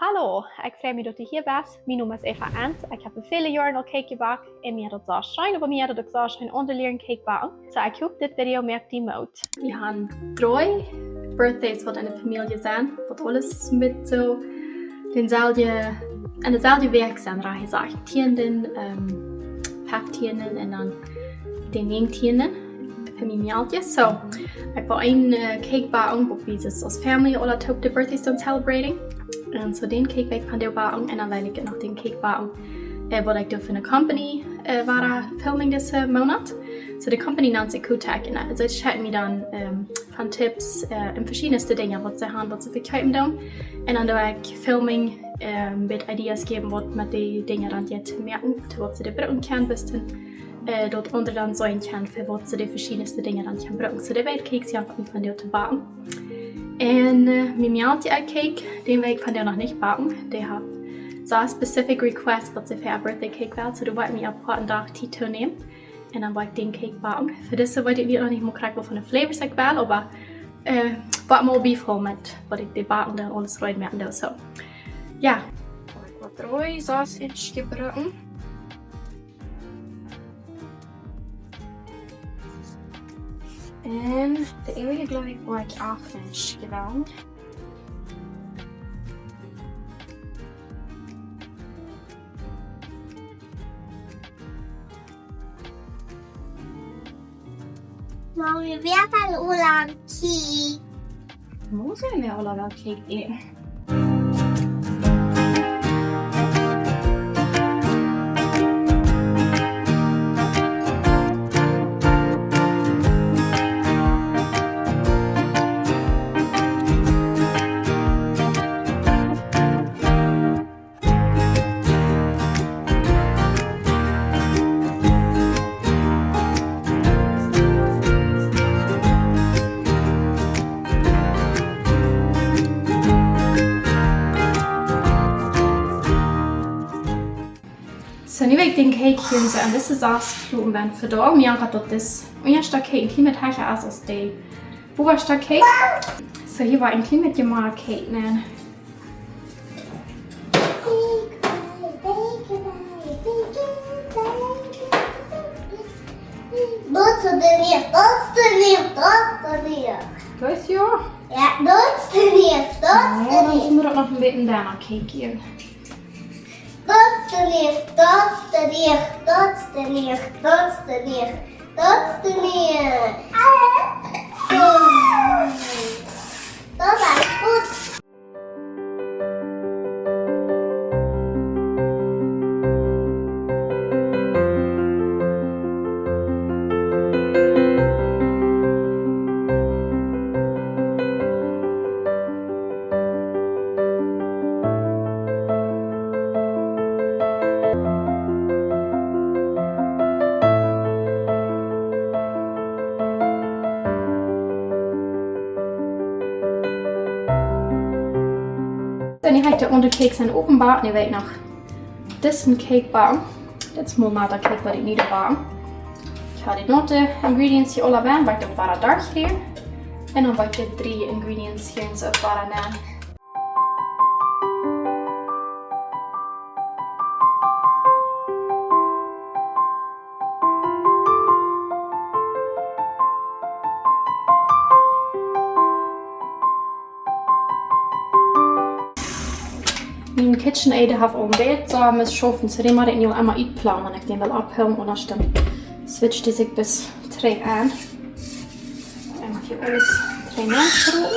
Hallo, ik freue mich dat je hier bent. Mijn naam is Eva Enns. Ik heb vele jaren al cake gebakken en meer dat zou schijnen, maar meer dat ik zou schijnen onder leren cake bakken. So ik hoop dit video merkt die moed. Wir haben 3 Birthdays von einer Familie sein, was alles mit so dezelfde werk zijn, raar gezegd. Tienden, 15 en dan de 19 familieeltjes. So, ik wil een cake bakken, wat we dus als family alle op de birthdays dan celebrating. En so den cake weg van de bakken en dan wil ik nog den cake bakken. Wat ik doe voor een company waar filming deze maand. So the company nennt sich Q-Tech und also ich schaue mir dann von Tipps in verschiedenste Dinge, was sie haben, was sie verkaufen dann. Und dann da ich Filming mit Ideas geben, was mit den Dingen dann jetzt merken, was sie da brauchen können, bis dann dort unter dann sein können, für was sie die verschiedenste Dinge dann können brauchen. So der Weltcake ist einfach nicht von der zu backen. Und mir merkt die Cake, den Weg von der noch nicht backen, der hat so ein specific request, was sie für ein Birthday Cake will, so du wolltest mir ab heute Tag Tito nehmen. En dan wil ik den cake bakken. Voor deze weet ik nog niet meer krijgen van de flavors ik wel, maar wat me bijvalt met wat ik de bakken dan alles eruit merken doe. So, ja. Ik wat rooi saus gebruiken. En de eerste geloof ik wil ik 8 inch gedaan. Mommy, vi har en olang cake. Måste jag med alla väl cake i? Så nu vil den cake hier så en visse saskloen ben for da. Men jeg har tatt det første cake til med her er så det første cake. Så her var egentlig med gemar cake men. Dort Das ja. Ja, dort Dan moet ik nog een beetje daarna cake hier. Dort is goed. En ik heb de ondercake zijn openbaar en ik weet nog. Dit is een cake bakken. Dit is mijn maat cake wat ik niet bakken. Ik ga nog de ingrediënten hier alle bij, wat ik waar daar hier. En dan wat ik de 3 ingrediënten hier in zo waar aan. Min kitchen aid har ombytt, så med schaffen så det må det jo einmal utplanen, ich den väl abhören und dann switcht die sich bis 3 an. Einmal hier alles 3 nachschrauben.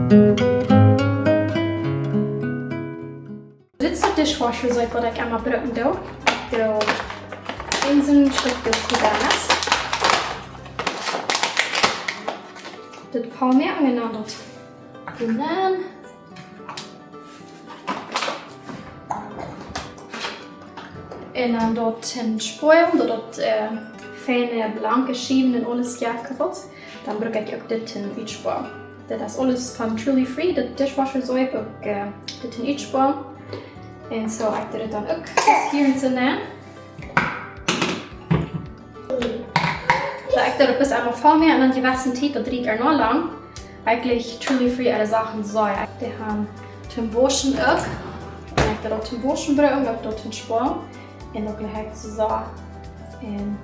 Dit is de dishwasher zoals wat ik allemaal gebruiken doe. Ik doe in zo'n stukje gedaas. Dit palmeer en dan dat banaan. En dan dat een spoil, dat fijne blanke schieven en alles jaagt. Dan gebruik ik ook dit in uitspoel. Dat is alles van Truly Free, de dishwasher zo heb ik dit in uitspoel. En zo ik doe het dan ook hier in zijn naam. Ik doe het dus allemaal vol meer en dan die wassen tijd, dat riekt er nog lang. Eigentlich Truly Free alle Sachen so. Die haben zum Waschen auch. Und ich doe zum Waschen gebruiken, ook tot een spoel. En ook leg ik zo. En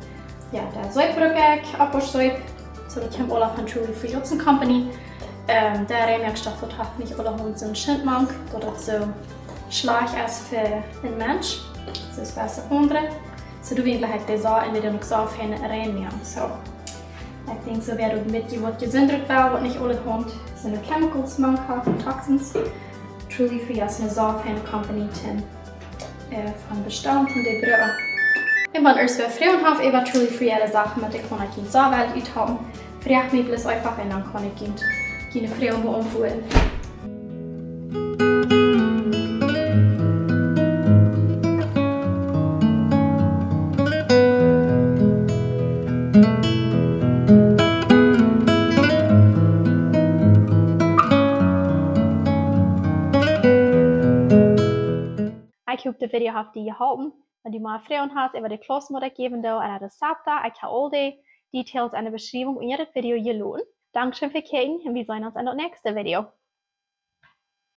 ja, daar zout gebruik ik, appelzout. Zodat je hem alle van Truly Free nutzen Company. Der Reinmerkstoff hat nicht alle Hund so einen Schindmank, dat het zo schlag is voor een mens. Dat is best andere. So du eigentlich die Sache in der noch so feine reinnehmen. So, ich denke, so wäre mit die was gesünder war, was nicht alle Hund sind Chemicals manchmal, Toxins. Truly Free ist eine so feine Company von Bestand von der Brühe. Und wenn ihr Frauen habt, über Truly Free alle Sachen, mit denen kann ich in so Welt uithaben. Fragt mich bloß einfach, und dann kann ich keine Frauen mehr umholen. Ich hoffe, das Video hat dir geholfen. Wenn du mal Fragen hast, über die Klasse geben will, oder das sagt, ich habe all die Details in der Beschreibung in das Video gelohnt. Dankeschön für Kijken und wir sehen uns in das nächste Video.